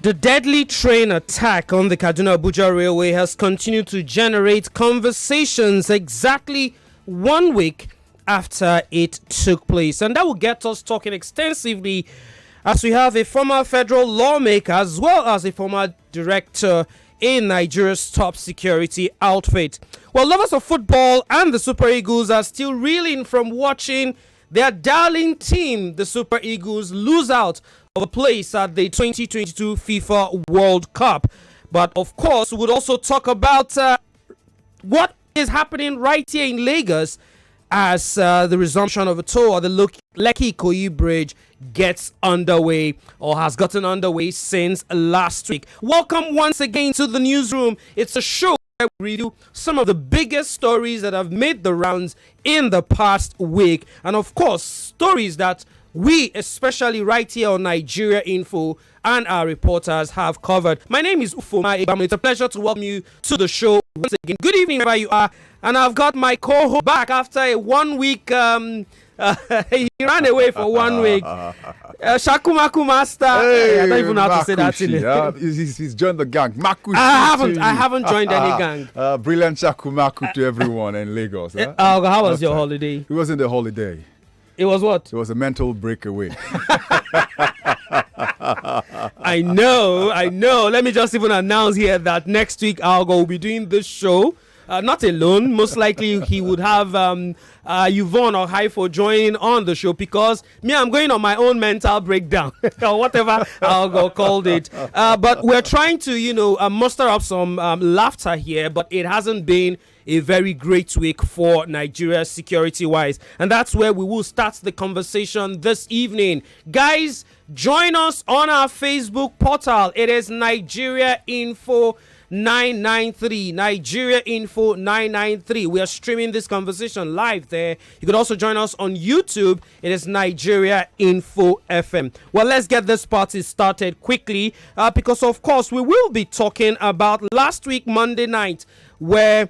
The deadly train attack on the Kaduna-Abuja railway has continued to generate conversations exactly 1 week after it took place. And that will get us talking extensively as we have a former federal lawmaker as well as a former director in Nigeria's top security outfit. Well, lovers of football and the Super Eagles are still reeling from watching their darling team, the Super Eagles, lose out of a place at the 2022 FIFA World Cup. But of course, we would also talk about what is happening right here in Lagos as the resumption of a tour of the Lekki-Ikoyi bridge gets underway or has gotten underway since last week. Welcome once again to the newsroom. It's a show where we review some of the biggest stories that have made the rounds in the past week. And of course, stories that we, especially right here on Nigeria Info, and our reporters have covered. My name is Ufuoma. It's a pleasure to welcome you to the show once again. Good evening, wherever you are. And I've got my co-host back after a 1 week. He ran away for 1 week. Shakumaku Master. Hey, I don't even know how to say that in it. He's joined the gang. Makushi. I haven't joined any gang. Brilliant Shakumaku to everyone in Lagos. How was your holiday? It wasn't a holiday. It was what? It was a mental breakaway. I know. Let me just even announce here that next week Aghogho will be doing this show. Not alone. Most likely he would have Yvonne or Haifo joining on the show because I'm going on my own mental breakdown or whatever Aghogho called it. But we're trying to, muster up some laughter here, but it hasn't been a very great week for Nigeria security-wise. And that's where we will start the conversation this evening. Guys, join us on our Facebook portal. It is Nigeria Info 993. Nigeria Info 993. We are streaming this conversation live there. You could also join us on YouTube. It is Nigeria Info FM. Well, let's get this party started quickly because, of course, we will be talking about last week, Monday night, where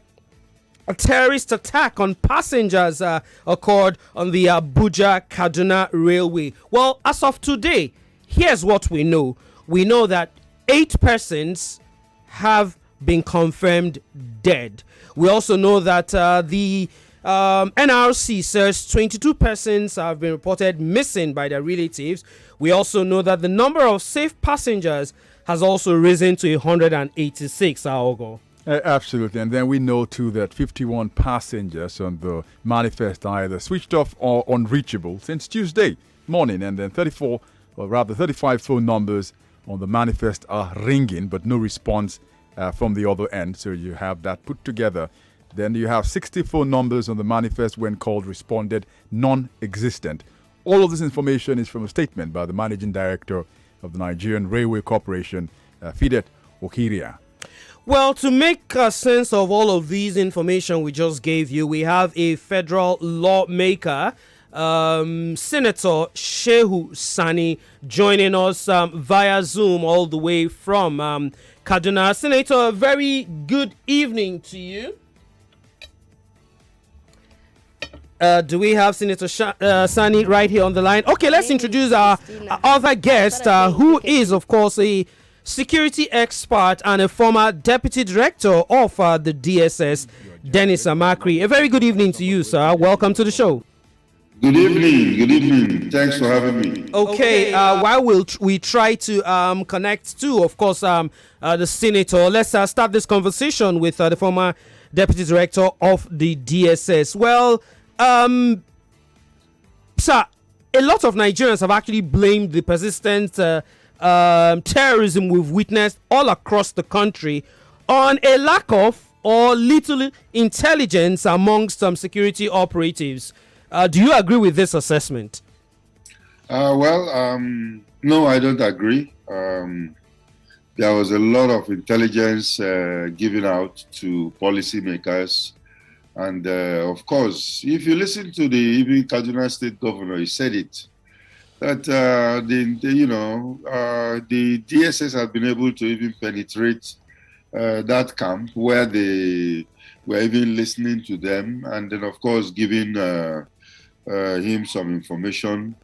a terrorist attack on passengers occurred on the Abuja-Kaduna railway. Well, as of today, here's what we know. We know that 8 persons have been confirmed dead. We also know that the NRC says 22 persons have been reported missing by their relatives. We also know that the number of safe passengers has also risen to 186. Aghogho. Absolutely. And then we know too that 51 passengers on the manifest are either switched off or unreachable since Tuesday morning. And then 35 phone numbers on the manifest are ringing, but no response from the other end. So you have that put together. Then you have 60 phone numbers on the manifest when called responded non-existent. All of this information is from a statement by the managing director of the Nigerian Railway Corporation, Fidet Okiria. Well, to make sense of all of these information we just gave you, we have a federal lawmaker, Senator Shehu Sani, joining us via Zoom all the way from Kaduna. Senator, a very good evening to you. Do we have Senator Sani right here on the line? Okay, let's introduce our other guest, who is, of course, a security expert and a former deputy director of the DSS, Dennis Amakri. A very good evening to you, sir. Welcome to the show. Good evening. Thanks for having me. Okay, while we try to connect to, of course, the senator, let's start this conversation with the former deputy director of the DSS. Well, sir, a lot of Nigerians have actually blamed the persistent terrorism we've witnessed all across the country on a lack of or little intelligence amongst some security operatives. Do you agree with this assessment? No, I don't agree. There was a lot of intelligence given out to policymakers. And of course, if you listen to the even Kaduna State Governor, he said it, that the DSS have been able to even penetrate that camp where they were even listening to them, and then of course giving him some information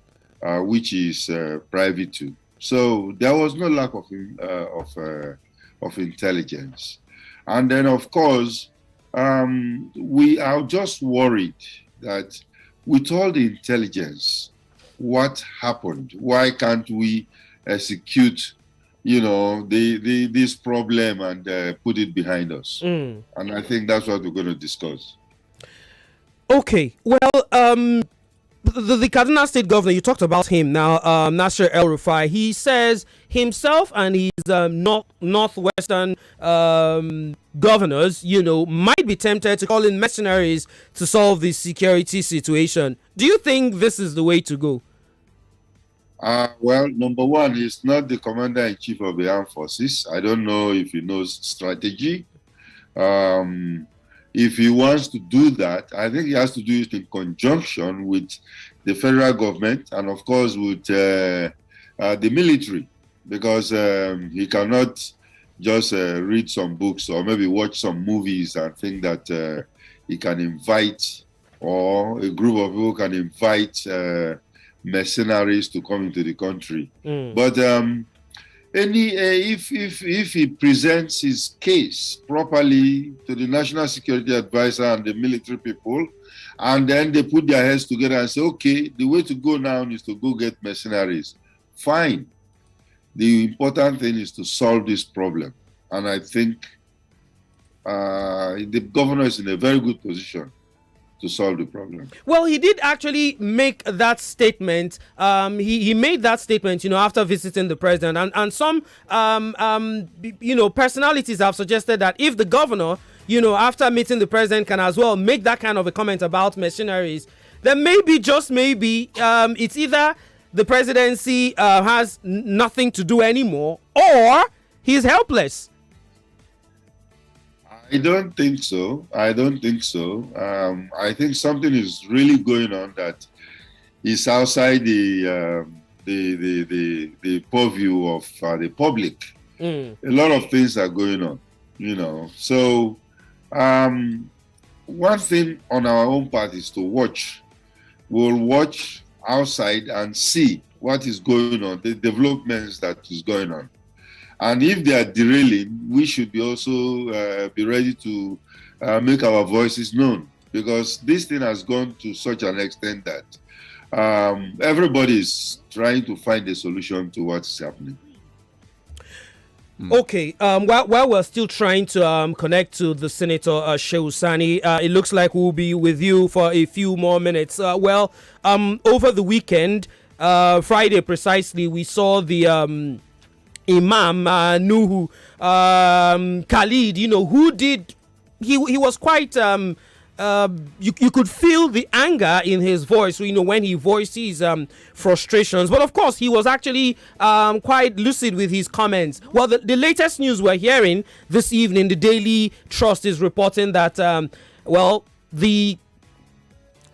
which is private too. So there was no lack of intelligence. And then, of course, we are just worried that with all the intelligence, what happened? Why can't we execute, this problem and put it behind us? And I think that's what we're going to discuss. Okay. Well, the Kaduna State governor, you talked about him now, Nasser El-Rufai. He says himself and his northwestern governors, might be tempted to call in mercenaries to solve the security situation. Do you think this is the way to go? Well, number one, he's not the commander-in-chief of the armed forces. I don't know if he knows strategy. If he wants to do that, I think he has to do it in conjunction with the federal government and, of course, with the military, because he cannot just read some books or maybe watch some movies and think that he can invite, or a group of people can invite mercenaries to come into the country. But if he presents his case properly to the National Security Advisor and the military people, and then they put their heads together and say, okay, the way to go now is to go get mercenaries. Fine. The important thing is to solve this problem. And I think the governor is in a very good position to solve the problem. Well, he did actually make that statement. He made that statement, after visiting the president, and some, personalities have suggested that if the governor, after meeting the president, can as well make that kind of a comment about mercenaries, then maybe, just maybe, it's either the presidency has nothing to do anymore, or he's helpless. I don't think so. I think something is really going on that is outside the purview of the public. A lot of things are going on, So one thing on our own part is to watch. We'll watch outside and see what is going on, the developments that is going on. And if they are derailing, we should be also be ready to make our voices known, because this thing has gone to such an extent that everybody is trying to find a solution to what's happening. Okay, while we're still trying to connect to the Senator Shehu Sani, it looks like we'll be with you for a few more minutes. Over the weekend, Friday precisely, we saw the Imam Nuhu Khalid, who did, he was quite, you could feel the anger in his voice, when he voiced his frustrations. But of course, he was actually quite lucid with his comments. Well, the latest news we're hearing this evening, the Daily Trust is reporting that, the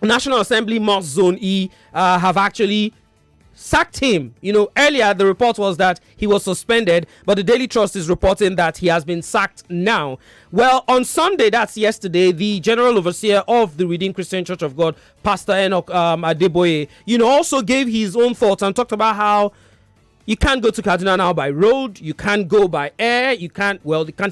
National Assembly Mosque Zone E have actually sacked him. Earlier the report was that he was suspended, but the Daily Trust is reporting that he has been sacked now. Well, on Sunday, that's yesterday, the General Overseer of the Redeemed Christian Church of God, Pastor Enoch Adeboye, also gave his own thoughts and talked about how you can't go to Kaduna now by road, you can't go by air, you can't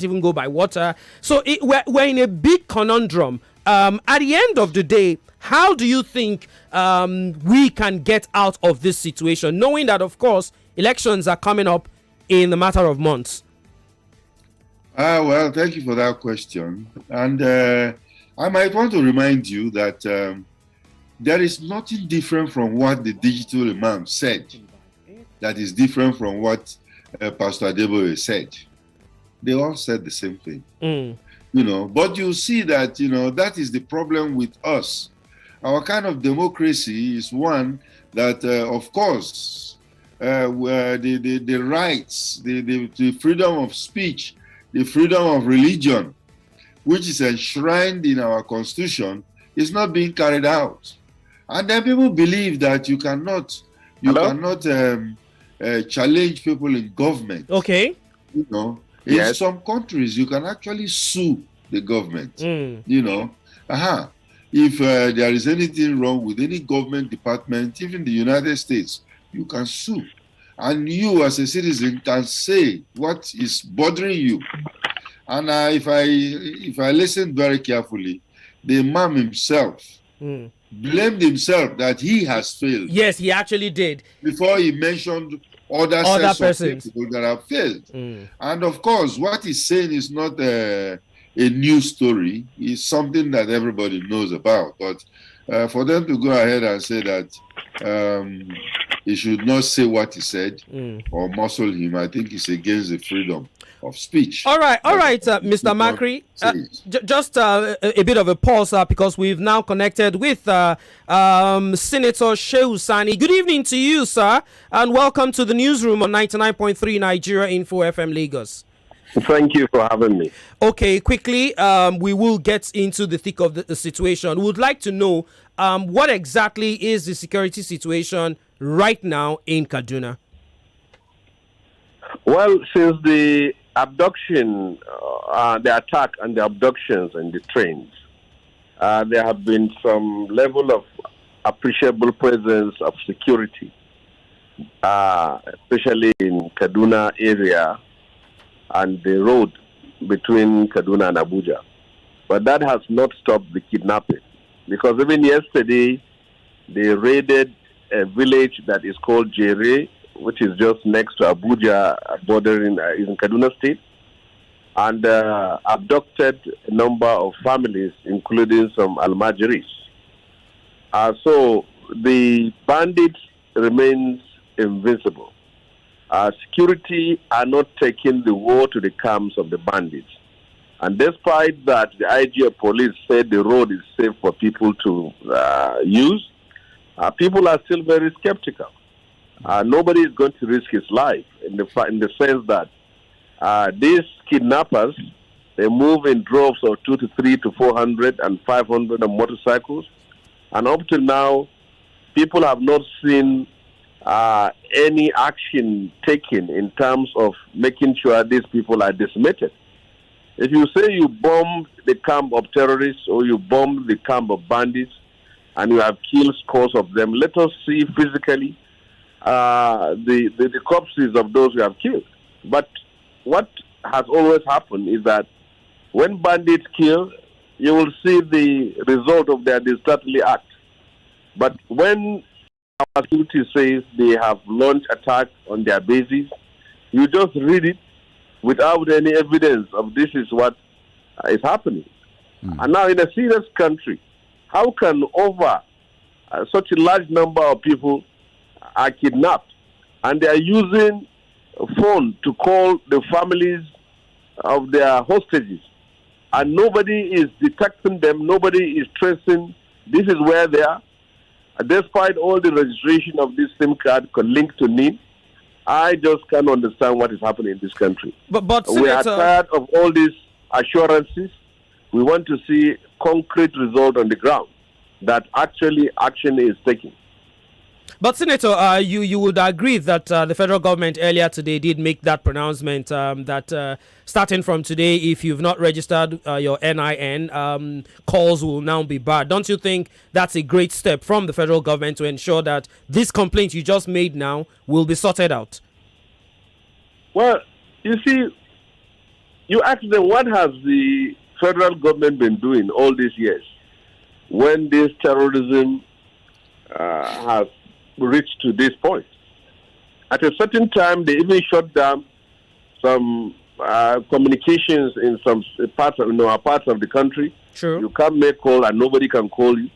even go by water. So we're in a big conundrum. At the end of the day, how do you think we can get out of this situation, knowing that, of course, elections are coming up in a matter of months? Well, thank you for that question. And I might want to remind you that there is nothing different from what the digital imam said that is different from what Pastor Adeboye said. They all said the same thing. But you see that, that is the problem with us. Our kind of democracy is one that, of course, the rights, the freedom of speech, the freedom of religion, which is enshrined in our constitution, is not being carried out. And then people believe that you cannot challenge people in government. Okay. In some countries, you can actually sue the government. If there is anything wrong with any government department, even the United States, you can sue. and you as a citizen can say what is bothering you. And if I listen very carefully, the imam himself blamed himself that he has failed. Yes, he actually did. Before he mentioned other persons of people that have failed. And of course, what he's saying is not a new story. It's something that everybody knows about. But for them to go ahead and say that he should not say what he said or muscle him, I think it's against the freedom of speech. All right, Mr. Makri. Just a bit of a pause because we've now connected with Senator Shehu Sani. Good evening to you, sir, and welcome to the newsroom on 99.3 Nigeria Info FM Lagos. Thank you for having me. Okay, quickly, we will get into the thick of the situation. We would like to know what exactly is the security situation right now in Kaduna? Well, since the abduction, the attack and the abductions and the trains, there have been some level of appreciable presence of security, especially in Kaduna area and the road between Kaduna and Abuja. But that has not stopped the kidnapping, because even yesterday they raided a village that is called Jere, which is just next to Abuja, bordering in Kaduna State, and abducted a number of families, including some Almajiris. So the bandits remains invincible. Security are not taking the war to the camps of the bandits. And despite that, the IG of police said the road is safe for people to use, people are still very skeptical. Nobody is going to risk his life in the sense that these kidnappers, they move in droves of 2 to 3 to 400 and 500 on motorcycles. And up to now, people have not seen any action taken in terms of making sure these people are decimated. If you say you bombed the camp of terrorists or you bombed the camp of bandits and you have killed scores of them, let us see physically the corpses of those you have killed. But what has always happened is that when bandits kill, you will see the result of their disorderly act. But when our security says they have launched attacks on their bases, you just read it without any evidence of this is what is happening. And now in a serious country, how can over such a large number of people are kidnapped and they are using a phone to call the families of their hostages, and nobody is detecting them, nobody is tracing this is where they are, despite all the registration of this SIM card linked to NIN? I just can't understand what is happening in this country. But we are tired of all these assurances. We want to see concrete result on the ground that actually action is taken. But Senator, you would agree that the federal government earlier today did make that pronouncement that starting from today, if you've not registered your NIN, calls will now be barred. Don't you think that's a great step from the federal government to ensure that this complaint you just made now will be sorted out? Well, you see, you ask them, what has the federal government been doing all these years when this terrorism has reached to this point? At a certain time, they even shut down some communications in some parts of the country. Sure. You can't make call and nobody can call you.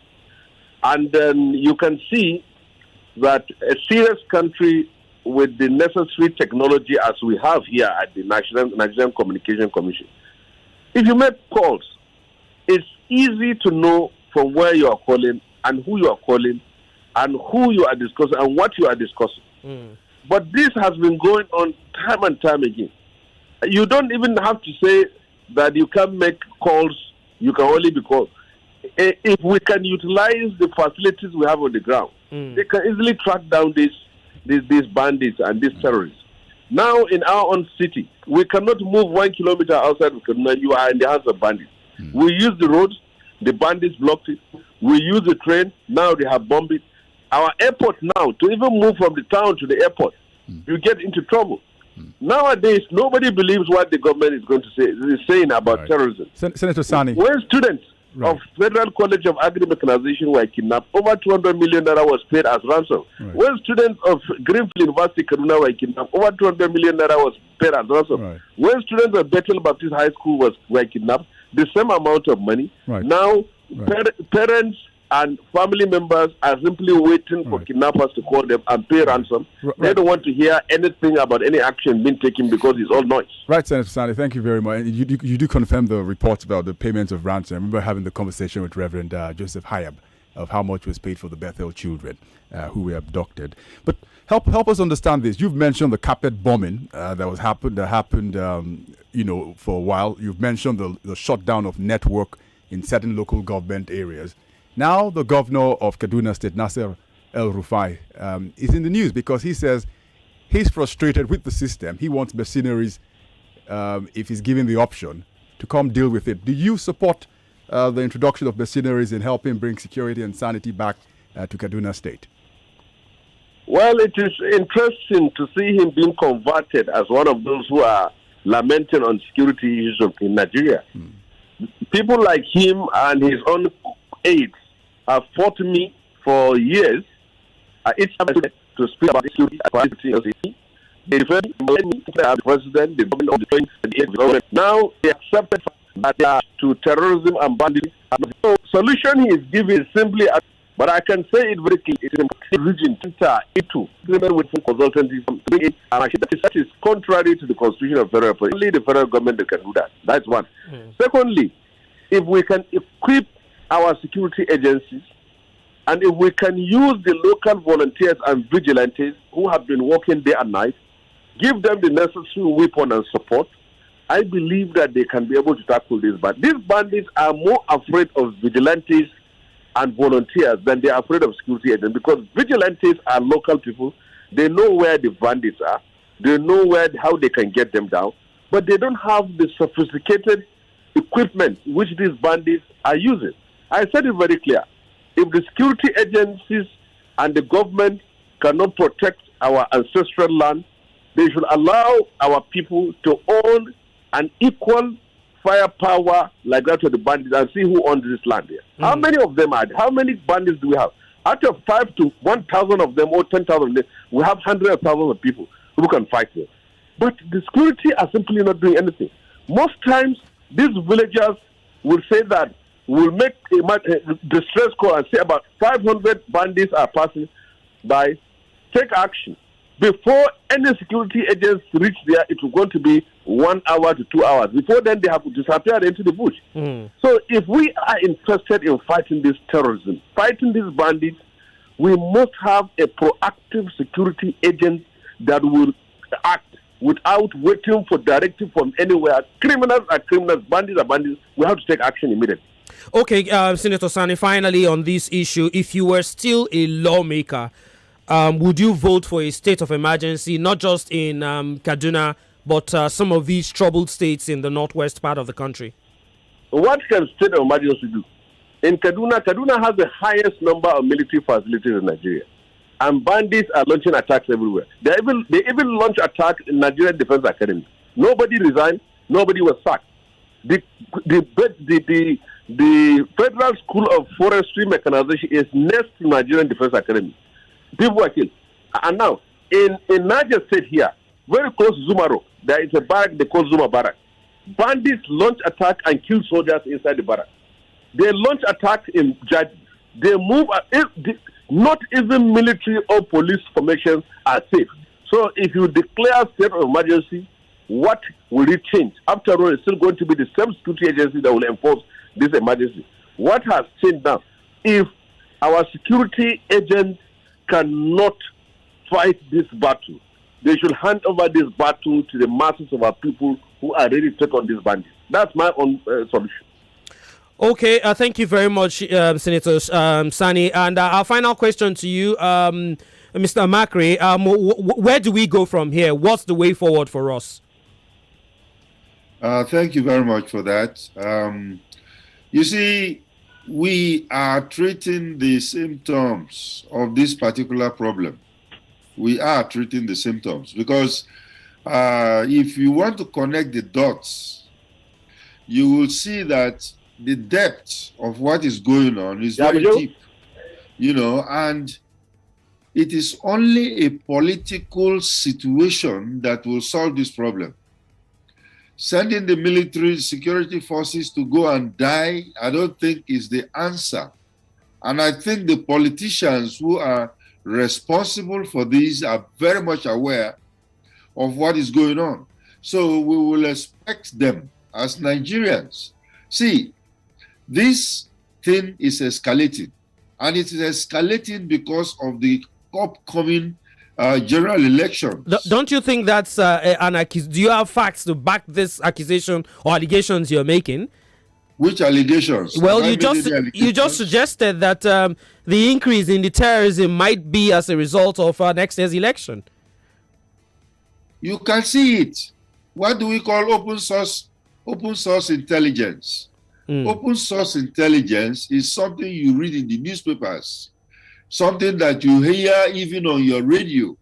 And then you can see that a serious country with the necessary technology as we have here at the Nigerian Communication Commission, if you make calls, it's easy to know from where you are calling and who you are calling and who you are discussing and what you are discussing. But this has been going on time and time again. You don't even have to say that you can make calls, you can only be called. If we can utilize the facilities we have on the ground, they can easily track down these bandits and these terrorists. Now in our own city, we cannot move 1 kilometer outside of Kaduna. You are in the hands of bandits. We use the roads, the bandits blocked it. We use the train, now they have bombed it. Our airport now, to even move from the town to the airport, you get into trouble. Nowadays, nobody believes what the government is going to say, is saying about terrorism. Senator Sani. When students of Federal College of Agri-Mechanization were kidnapped, over 200 million naira was paid as ransom. When students of Greenfield University, Kaduna were kidnapped, over 200 million naira was paid as ransom. When students of Bethel Baptist High School were kidnapped, the same amount of money. Now, parents and family members are simply waiting for kidnappers to call them and pay ransom. They don't want to hear anything about any action being taken because it's all noise. Right, Senator Sani, thank you very much. You do confirm the reports about the payments of ransom. I remember having the conversation with Reverend Joseph Hayab of how much was paid for the Bethel children who were abducted. But help us understand this. You've mentioned the carpet bombing that happened for a while. You've mentioned the shutdown of network in certain local government areas. Now the governor of Kaduna State, Nasser El-Rufai, is in the news because he says he's frustrated with the system. He wants mercenaries, if he's given the option, to come deal with it. Do you support the introduction of mercenaries in helping bring security and sanity back to Kaduna State? Well, it is interesting to see him being converted as one of those who are lamenting on security issues in Nigeria. People like him and his own aides have fought me for years. Each time to speak about security. They referred me the president, the government of the government. Now they accepted that they are to terrorism and banditry. So solution he is giving is simply, but I can say it very clearly, it is region into with consultancy. That is contrary to the constitution of federal. Only the federal government that can do that. That's one. Secondly, if we can equip our security agencies, and if we can use the local volunteers and vigilantes who have been working day and night, give them the necessary weapon and support, I believe that they can be able to tackle this. But these bandits are more afraid of vigilantes and volunteers than they are afraid of security agents, because vigilantes are local people. They know where the bandits are. They know how they can get them down. But they don't have the sophisticated equipment which these bandits are using. I said it very clear. If the security agencies and the government cannot protect our ancestral land, they should allow our people to own an equal firepower like that of the bandits and see who owns this land here. How many of them are there? How many bandits do we have? Out of 5 to 1,000 of them or 10,000 of them, we have hundreds of thousands of people who can fight here. But the security are simply not doing anything. Most times, these villagers will say that we'll make a distress call and say about 500 bandits are passing by. Take action. Before any security agents reach there, it will going to be 1 hour to 2 hours. Before then, they have disappeared into the bush. So if we are interested in fighting this terrorism, fighting these bandits, we must have a proactive security agent that will act without waiting for directive from anywhere. Criminals are criminals, bandits are bandits. We have to take action immediately. Okay, Senator Sani, finally on this issue, if you were still a lawmaker, would you vote for a state of emergency, not just in Kaduna, but some of these troubled states in the northwest part of the country? What can state of emergency do? In Kaduna has the highest number of military facilities in Nigeria. And bandits are launching attacks everywhere. They even launch attacks in Nigerian Defense Academy. Nobody resigned. Nobody was sacked. The Federal School of Forestry Mechanization is next to Nigerian Defense Academy. People were killed. And now, in Niger State here, very close to Zumaro, there is a barrack they call Zuma Barrack. Bandits launch attack and kill soldiers inside the barrack. They launch attacks in Jadi. They move. Not even military or police formations are safe. So if you declare state of emergency, what will it change? After all, it's still going to be the same security agency that will enforce this emergency. What has changed now? If our security agents cannot fight this battle, they should hand over this battle to the masses of our people who are ready to take on this bandits. That's my own solution. Okay, thank you very much, Senator Sani. And our final question to you, Mr. Makri, where do we go from here? What's the way forward for us? Thank you very much for that. You see, we are treating the symptoms of this particular problem we are treating the symptoms. Because if you want to connect the dots, you will see that the depth of what is going on is very deep, and it is only a political situation that will solve this problem. Sending the military security forces to go and die, I don't think is the answer. And I think the politicians who are responsible for this are very much aware of what is going on. So we will expect them as Nigerians. See, this thing is escalating, and it is escalating because of the upcoming general elections. Don't you think that's an accusation? Do you have facts to back this accusation or allegations you're making? Which allegations? Well, you just suggested that the increase in the terrorism might be as a result of next year's election. You can see it. What do we call open source intelligence? Open source intelligence is something you read in the newspapers, something that you hear even on your radio.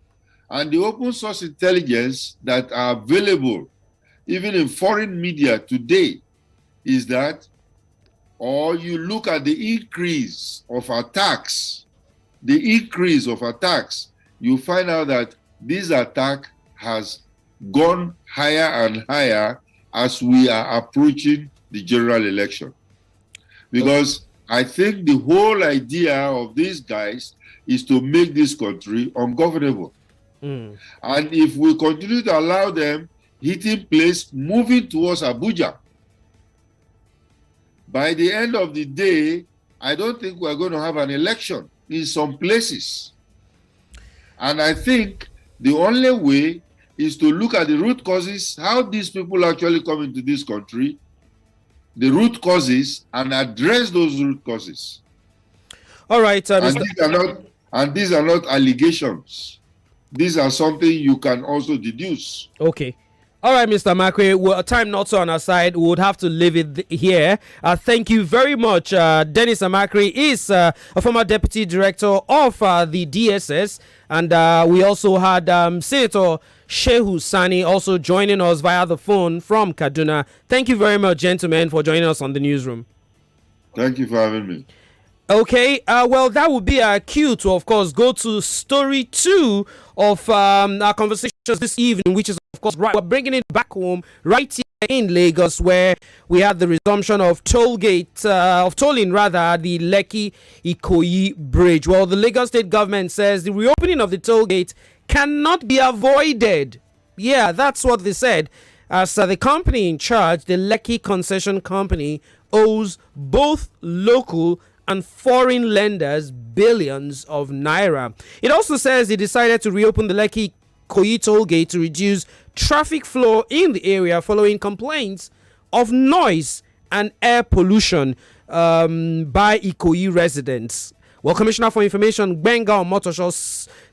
And the open source intelligence that are available even in foreign media today is that, or you look at the increase of attacks, you find out that this attack has gone higher and higher as we are approaching the general election. Because I think the whole idea of these guys is to make this country ungovernable. And if we continue to allow them hitting place, moving towards Abuja, by the end of the day, I don't think we're going to have an election in some places. And I think the only way is to look at the root causes, how these people actually come into this country, the root causes, and address those root causes. All right. And these are not allegations. These are something you can also deduce. Okay. All right, Mr. Makwe, well, time not so on our side. We would have to leave it here. Thank you very much. Dennis Amakwe is a former deputy director of the DSS. And we also had Senator Shehu Sani also joining us via the phone from Kaduna. Thank you very much, gentlemen, for joining us on the newsroom. Thank you for having me. Okay, well, that would be our cue to, of course, go to story 2 of our conversations this evening, which is, of course, right. We're bringing it back home right here in Lagos, where we had the resumption of tolling the Lekki-Ikoyi bridge. Well, the Lagos state government says the reopening of the toll gate cannot be avoided. Yeah, that's what they said. As the company in charge, the Lekki Concession Company, owes both local and foreign lenders billions of naira. It also says it decided to reopen the Lekki-Ikoyi toll gate to reduce traffic flow in the area following complaints of noise and air pollution by Ikoyi residents. Well, Commissioner for Information Gbenga Omotosho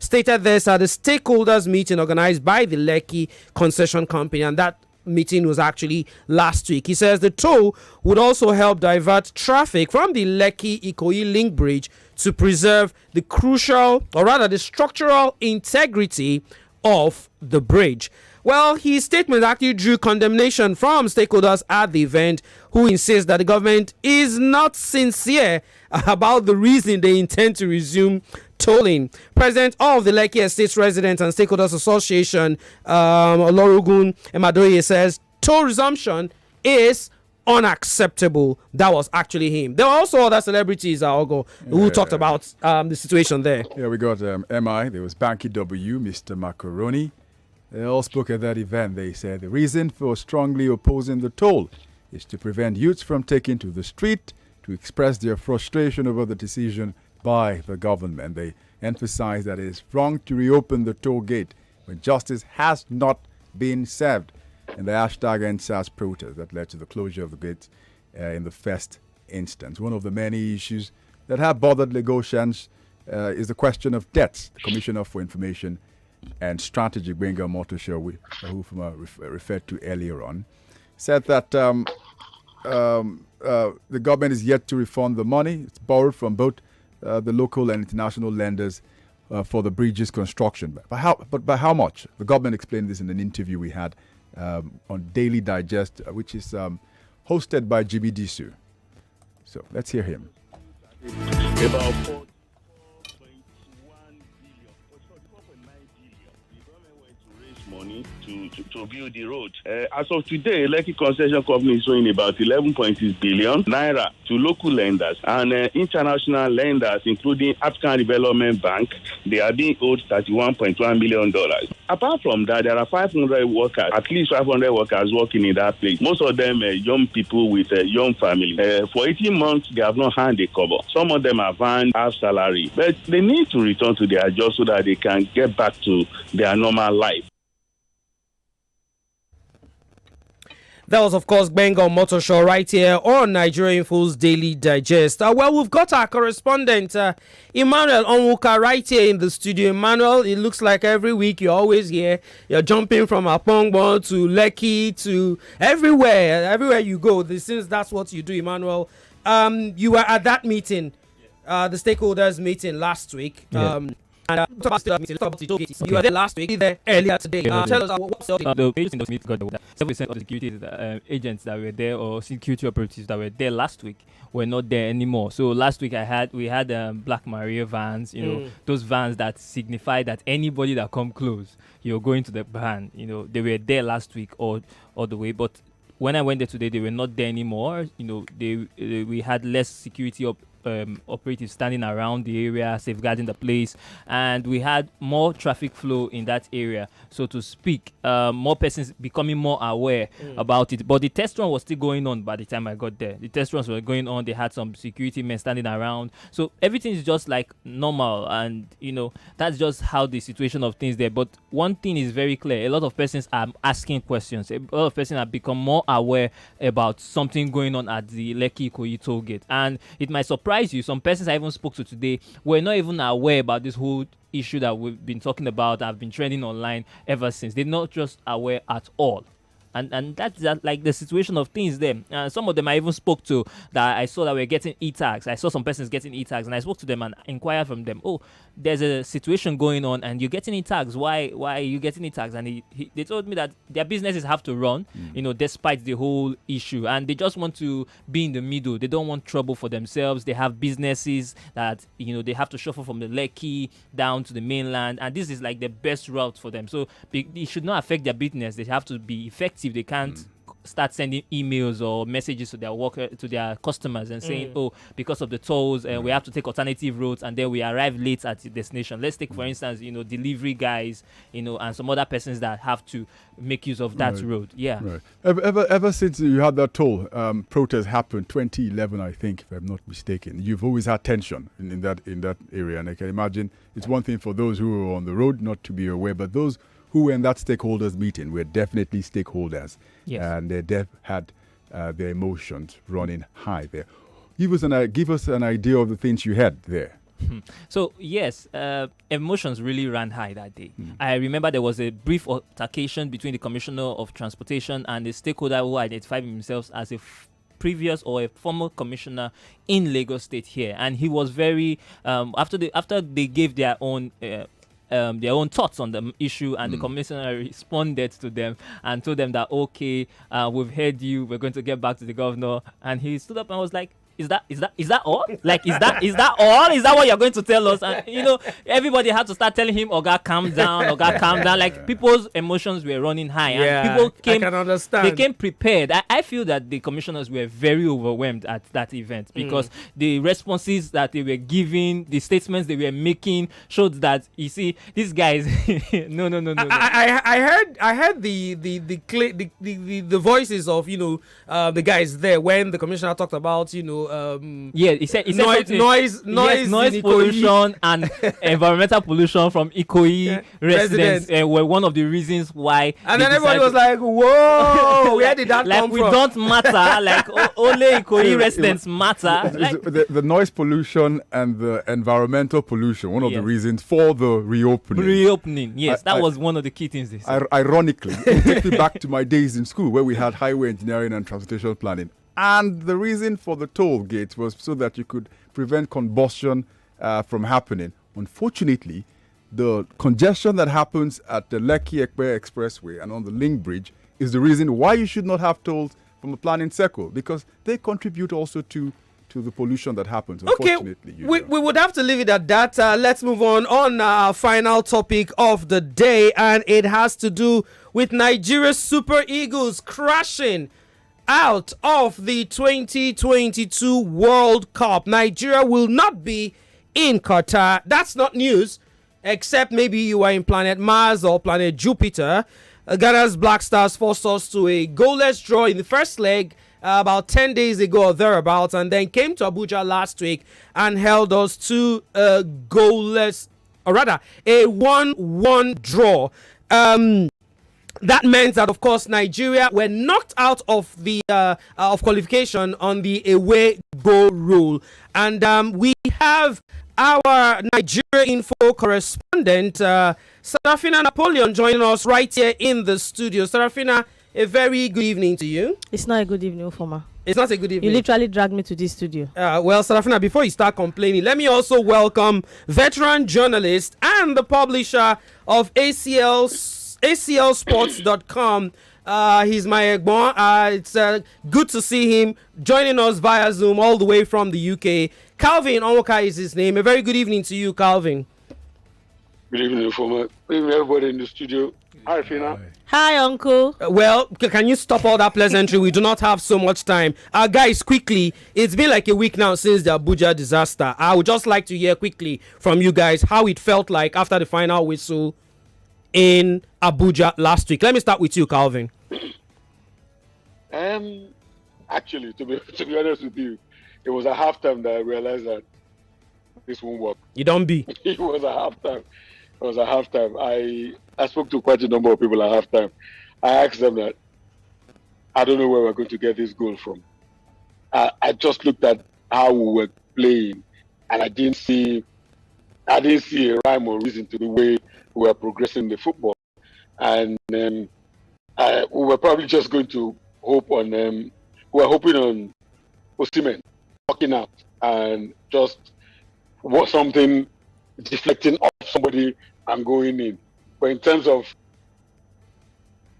stated this at a stakeholders meeting organized by the Lekki Concession Company, and that meeting was actually last week. He says the toll would also help divert traffic from the Lekki-Ikoyi link bridge to preserve the crucial, or rather the structural integrity of the bridge. Well, his statement actually drew condemnation from stakeholders at the event, who insist that the government is not sincere about the reason they intend to resume tolling. President of the Lekki Estates Residents and Stakeholders Association, Olorugun Emadoye, says toll resumption is unacceptable. That was actually him. There were also other celebrities, Aghogho, who talked about the situation there. Yeah, we got MI, there was Banky W, Mr. Macaroni. They all spoke at that event. They said the reason for strongly opposing the toll is to prevent youths from taking to the street to express their frustration over the decision by the government. They emphasized that it is wrong to reopen the toll gate when justice has not been served, and the hashtag #EndSARS protest that led to the closure of the gate in the first instance. One of the many issues that have bothered Lagosians is the question of debts. The Commissioner for Information and Strategy, Gbenga Omotosho, who referred to earlier on, said that the government is yet to refund the money. It's borrowed from both the local and international lenders for the bridge's construction. But by how much? The government explained this in an interview we had on Daily Digest, which is hosted by GB Disu. So let's hear him. About 4.1 billion, 4.9 billion. The government went to raise money to build the road. As of today, Lekki Concession Company is showing about 11.6 billion naira to local lenders and international lenders, including African Development Bank. They are being owed $31.1 million. Apart from that, there are 500 workers, at least 500 workers working in that place. Most of them are young people with a young family. For 18 months, they have not had a cover. Some of them have earned half salary, but they need to return to their job so that they can get back to their normal life. That was, of course, Bengal Motor Show right here on Nigeria Info's Daily Digest. Well, we've got our correspondent, Emmanuel Onwuka, right here in the studio. Emmanuel, it looks like every week you're always here. You're jumping from Apongbo to Lekki to everywhere. Everywhere you go, it seems that's what you do, Emmanuel. You were at that meeting, the stakeholders meeting last week. Yeah. And you were there last week, there earlier today. Tell us what's the agents in the meeting got that 7% of the security agents that were there or security operatives that were there last week were not there anymore. So last week we had Black Maria vans, those vans that signify that anybody that come close, you're going to the van. They were there last week all the way, but when I went there today, they were not there anymore. We had less security operatives standing around the area, safeguarding the place, and we had more traffic flow in that area, so to speak. More persons becoming more aware about it. But the test run was still going on by the time I got there. The test runs were going on. They had some security men standing around, so everything is just like normal, and that's just how the situation of things there. But one thing is very clear: a lot of persons are asking questions. A lot of persons have become more aware about something going on at the Lekki-Ikoyi toll gate, and it might surprise you. Some persons I even spoke to today were not even aware about this whole issue that we've been talking about. I've been trending online ever since. They're not just aware at all. And that's like the situation of things there. Some of them I even spoke to that I saw that were getting e-tags. I saw some persons getting e-tags, and I spoke to them and inquired from them, there's a situation going on and you're getting e-tags. Why are you getting e-tags? And they told me that their businesses have to run, despite the whole issue. And they just want to be in the middle. They don't want trouble for themselves. They have businesses that, they have to shuffle from the Lekki down to the mainland. And this is like the best route for them. So it should not affect their business. They have to be effective. They can't start sending emails or messages to their customers and saying, because of the tolls, we have to take alternative routes, and then we arrive late at the destination. Let's take, for instance, delivery guys, and some other persons that have to make use of that road. Yeah. Right. Ever since you had that toll protest happened, 2011, I think, if I'm not mistaken, you've always had tension in that area, and I can imagine it's one thing for those who were on the road not to be aware, but those who were in that stakeholders meeting were definitely stakeholders. Yes. And they had their emotions running high there. Give us an idea of the things you had there. So yes, emotions really ran high that day. I remember there was a brief altercation between the Commissioner of Transportation and the stakeholder who identified himself as a previous or a former commissioner in Lagos State here, and he was very after they gave their own thoughts on the issue, and the commissioner responded to them and told them that we've heard you, we're going to get back to the governor. And he stood up and was like, is that all? Like, is that all? Is that what you're going to tell us? And everybody had to start telling him, Oga, calm down, Oga, calm down. Like, people's emotions were running high, and people came. I can understand. They came prepared. I feel that the commissioners were very overwhelmed at that event, because the responses that they were giving, the statements they were making, showed that, you see, these guys. No. I heard the voices of the guys there when the commissioner talked about he said noise pollution and environmental pollution from Ikoyi residents were one of the reasons why. And then everybody was like, "Whoa, where did that come from?" We don't matter. Like, only Ikoyi residents matter. Like, the noise pollution and the environmental pollution, one of the reasons for the reopening. Yes, that was one of the key things they said. Ironically, it takes me back to my days in school where we had highway engineering and transportation planning. And the reason for the toll gates was so that you could prevent combustion from happening. Unfortunately, the congestion that happens at the Lekki-Ikoyi Expressway and on the Link Bridge is the reason why you should not have tolls from a planning circle, because they contribute also to the pollution that happens, unfortunately. Okay, we would have to leave it at that. Let's move on our final topic of the day, and it has to do with Nigeria's Super Eagles crashing out of the 2022 World Cup. Nigeria will not be in Qatar. That's not news, except maybe you are in planet Mars or planet Jupiter. Ghana's Black Stars forced us to a goalless draw in the first leg about 10 days ago or thereabouts, and then came to Abuja last week and held us to a goalless, or rather a 1-1 draw. That meant that, of course, Nigeria were knocked out of the of qualification on the away goal rule, and we have our Nigeria info correspondent Serafina Napoleon joining us right here in the studio. Serafina, a very good evening to you. It's not a good evening, Ufuoma. It's not a good evening. You literally dragged me to this studio. Well, Serafina, before you start complaining, let me also welcome veteran journalist and the publisher of ACLsports.com. He's my Egbamuno. It's good to see him joining us via Zoom all the way from the UK. Calvin Onwoka is his name. A very good evening to you, Calvin. Good evening, Ufuoma. Good evening, everybody in the studio. Hi, Fina. Hi, Uncle. Well, can you stop all that pleasantry? We do not have so much time. Guys, quickly, it's been like a week now since the Abuja disaster. I would just like to hear quickly from you guys how it felt like after the final whistle in Abuja last week. Let me start with you, Calvin. Actually, to be honest with you, it was a halftime that I realized that this won't work. You don't be. It was a halftime. I spoke to quite a number of people at halftime. I asked them that I don't know where we're going to get this goal from. I just looked at how we were playing, and I didn't see a rhyme or reason to the way we were progressing the football. And we were probably just going to hope on we were hoping on Osimhen walking out and just something deflecting off somebody and going in. But in terms of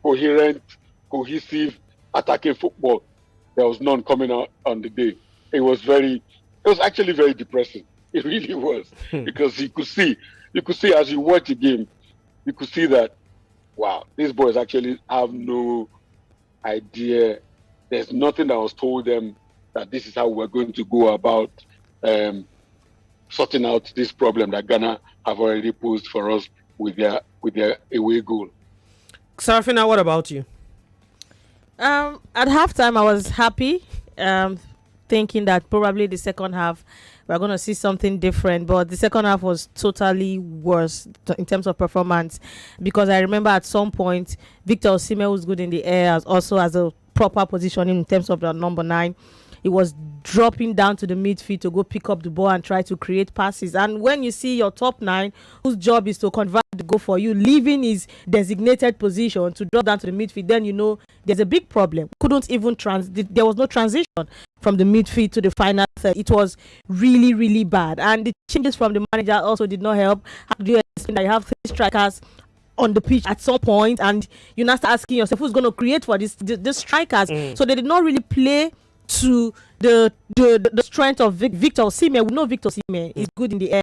coherent, cohesive, attacking football, there was none coming out on the day. It was actually very depressing. It really was. Because you could see as you watch the game, you could see that, wow, these boys actually have no idea. There's nothing that was told them that this is how we're going to go about sorting out this problem that Ghana have already posed for us with their away goal. Sarafina, what about you? At halftime, I was happy, thinking that probably the second half we're going to see something different, but the second half was totally worse in terms of performance, because I remember at some point Victor Osimhen was good in the air, also as a proper positioning in terms of the number 9. He was dropping down to the midfield to go pick up the ball and try to create passes. And when you see your top 9, whose job is to convert the goal for you, leaving his designated position to drop down to the midfield, then you know there's a big problem. Couldn't even there was no transition from the midfield to the final third. It was really, really bad. And the changes from the manager also did not help. How do you explain that you have 3 strikers on the pitch at some point, and you're not asking yourself who's going to create for these strikers? So they did not really play to the strength of Victor Osimhen. We know Victor Osimhen is good in the air,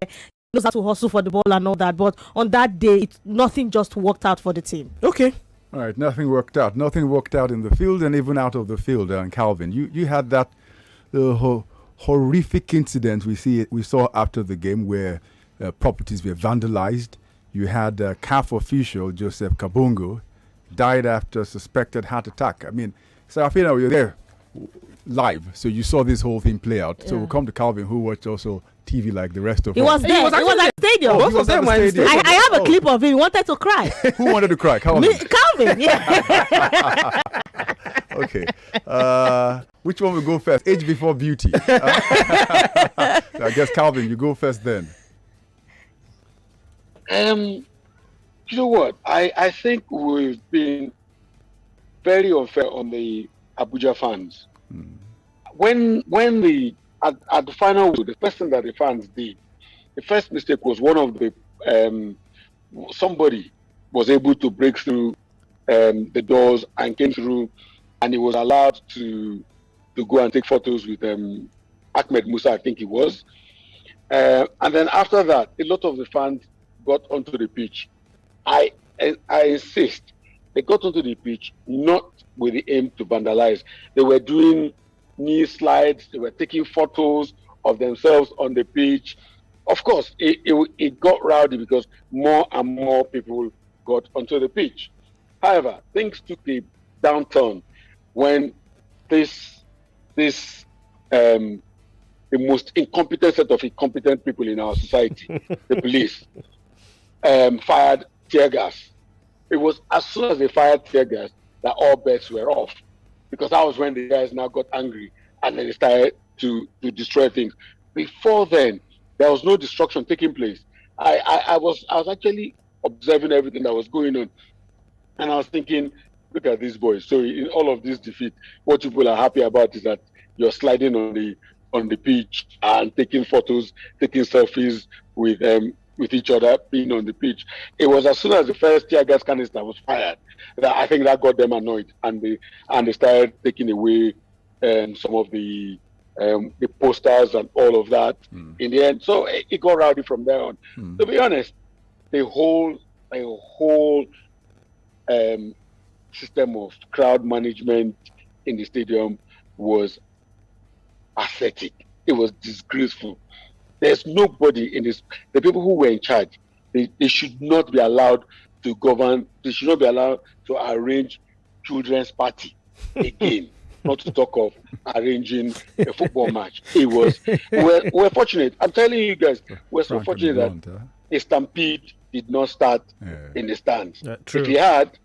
knows how to hustle for the ball and all that, but on that day nothing just worked out for the team. Okay, all right, nothing worked out in the field and even out of the field. And Calvin, you had that horrific incident we saw after the game where properties were vandalized. You had CAF official Joseph Kabongo died after suspected heart attack. I mean, Serafina, you're there live, so you saw this whole thing play out. So we'll come to Calvin, who watched also TV like the rest of us. He was there. He was at the stadium. He was at the stadium. I have a clip of him. He wanted to cry. Who wanted to cry? Calvin. Calvin, yeah. Okay. Which one will go first? Age before beauty. I guess Calvin, you go first then. You know what? I think we've been very unfair on the Abuja fans. When at the final, the first thing that the fans did, the first mistake was one of the somebody was able to break through the doors and came through, and he was allowed to go and take photos with Ahmed Musa, I think he was. And then after that, a lot of the fans got onto the pitch. I insist, they got onto the pitch not with the aim to vandalize. They were doing knee slides, they were taking photos of themselves on the pitch. Of course, it got rowdy because more and more people got onto the pitch. However, things took a downturn when the most incompetent set of incompetent people in our society, the police, fired tear gas. It was as soon as they fired tear gas that all bets were off, because that was when the guys now got angry and then they started to destroy things. Before then, there was no destruction taking place. I was actually observing everything that was going on, and I was thinking, look at these boys. So in all of this defeat, what people are happy about is that you're sliding on the pitch and taking photos, taking selfies with each other being on the pitch. It was as soon as the first tear gas canister was fired that I think that got them annoyed, and they started taking away some of the posters and all of that in the end. So it got rowdy from there on. To be honest, the whole system of crowd management in the stadium was pathetic. It was disgraceful. There's nobody in this. The people who were in charge, they should not be allowed to govern. They should not be allowed to arrange children's party again. Not to talk of arranging a football match. It was. We're fortunate. I'm telling you guys, we're so fortunate that a stampede did not start in the stands. True. If he had,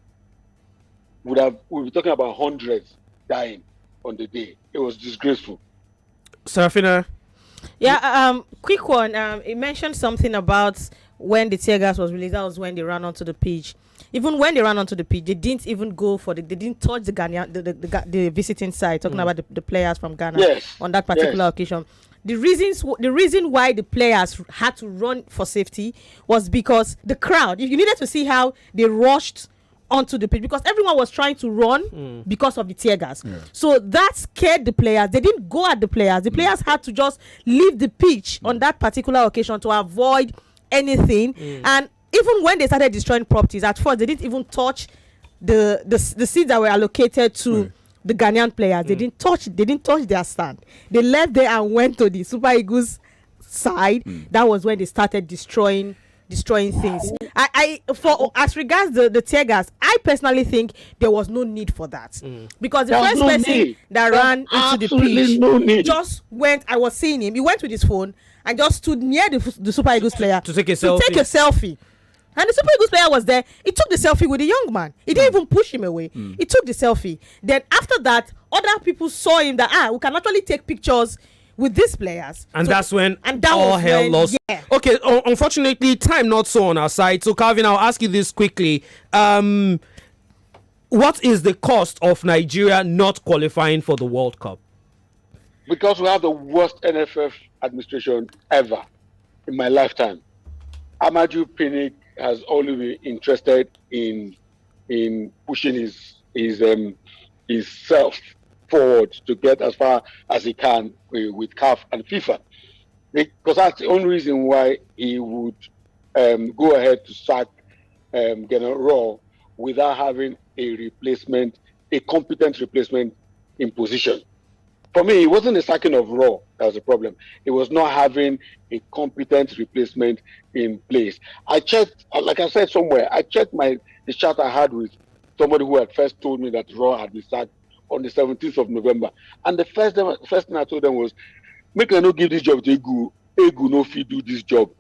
we'd be talking about hundreds dying on the day. It was disgraceful. Serafina? Yeah, quick one. It mentioned something about when the tear gas was released. That was when they ran onto the pitch. Even when they ran onto the pitch, they didn't even go for they didn't touch the Ghanaian, the visiting side. Talking about the players from Ghana on that particular occasion. The reason why the players had to run for safety was because the crowd. You needed to see how they rushed onto the pitch, because everyone was trying to run because of the tear gas. So that scared the players. They didn't go at the players. The players had to just leave the pitch on that particular occasion to avoid anything. And even when they started destroying properties, at first they didn't even touch the seats that were allocated to the Ghanaian players. They didn't touch their stand. They left there and went to the Super Eagles side. That was when they started destroying things. As regards the tear gas, I personally think there was no need for that, because the first person that ran into the pitch just went. I was seeing him. He went with his phone and just stood near the Super Eagles player to take a selfie. And the Super Eagles player was there. He took the selfie with the young man. He didn't even push him away. He took the selfie. Then after that, other people saw him that we can actually take pictures with these players, and that's when all hell lost. Okay, unfortunately, time not so on our side. So, Calvin, I'll ask you this quickly. What is the cost of Nigeria not qualifying for the World Cup? Because we have the worst NFF administration ever in my lifetime. Amaju Pinnick has only been interested in pushing his self forward to get as far as he can with CAF and FIFA, because that's the only reason why he would go ahead to sack General Raw without having a competent replacement in position. For me, it wasn't the sacking of Raw that was the problem. It was not having a competent replacement in place. I checked, like I said somewhere, the chat I had with somebody who had first told me that Raw had been sacked on the 17th of November. And the first thing I told them was, make them not give this job to Egu. Egu no fit do this job.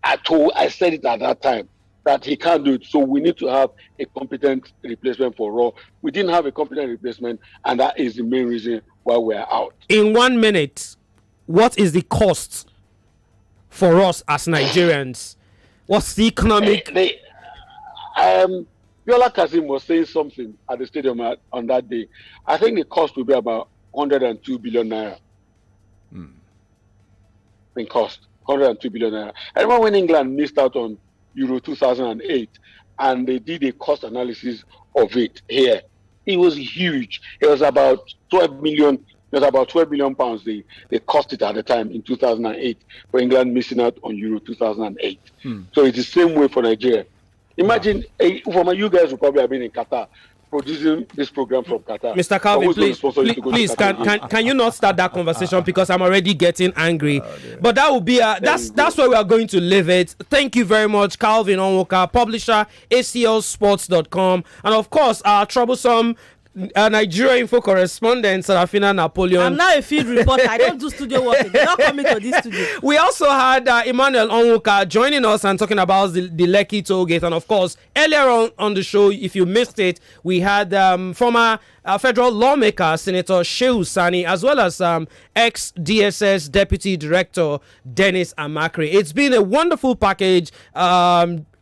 I said it at that time, that he can't do it. So we need to have a competent replacement for Raw. We didn't have a competent replacement, and that is the main reason why we're out. In 1 minute, what is the cost for us as Nigerians? What's the economic... Biola Kasim was saying something at the stadium on that day. I think the cost will be about 102 billion naira. In cost, 102 billion naira. I remember when England missed out on Euro 2008, and they did a cost analysis of it here. It was huge. It was about 12 million. It was about 12 million pounds. They cost it at the time in 2008 for England missing out on Euro 2008. So it's the same way for Nigeria. Imagine, Ufuoma, you guys would probably have been in Qatar producing this program from Qatar. Mr. Calvin, please, can you not start that conversation because I'm already getting angry. But that will be that's where we are going to leave it. Thank you very much, Calvin Onwoka, publisher, aclsports.com, and of course our troublesome Nigeria info correspondent Sarafina Napoleon. I'm now a field reporter. I don't do studio work. They're not coming to this studio. We also had Emmanuel Onwoka joining us and talking about the Lekki toll gate. And of course, earlier on the show, if you missed it, we had former federal lawmaker Senator Shehu Sani, as well as ex-DSS Deputy Director Dennis Amakri. It's been a wonderful package.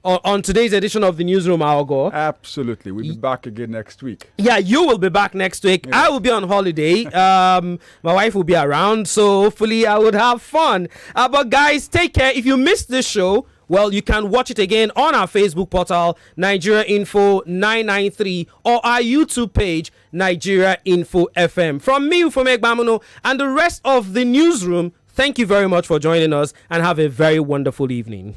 On today's edition of the Newsroom, Aghogho. Absolutely. We'll be back again next week. Yeah, you will be back next week. Yeah. I will be on holiday. My wife will be around, so hopefully I would have fun. But guys, take care. If you missed this show, well, you can watch it again on our Facebook portal, Nigeria Info 993, or our YouTube page, Nigeria Info FM. From me, from Egbamuno, and the rest of the Newsroom, thank you very much for joining us, and have a very wonderful evening.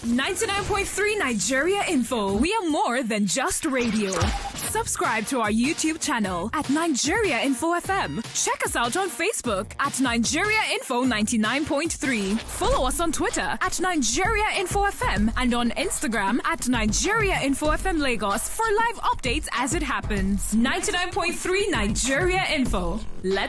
99.3 Nigeria Info. We are more than just radio. Subscribe to our YouTube channel at Nigeria Info FM. Check us out on Facebook at Nigeria Info 99.3. Follow us on Twitter at Nigeria Info FM and on Instagram at Nigeria Info FM Lagos for live updates as it happens. 99.3 Nigeria Info. Let's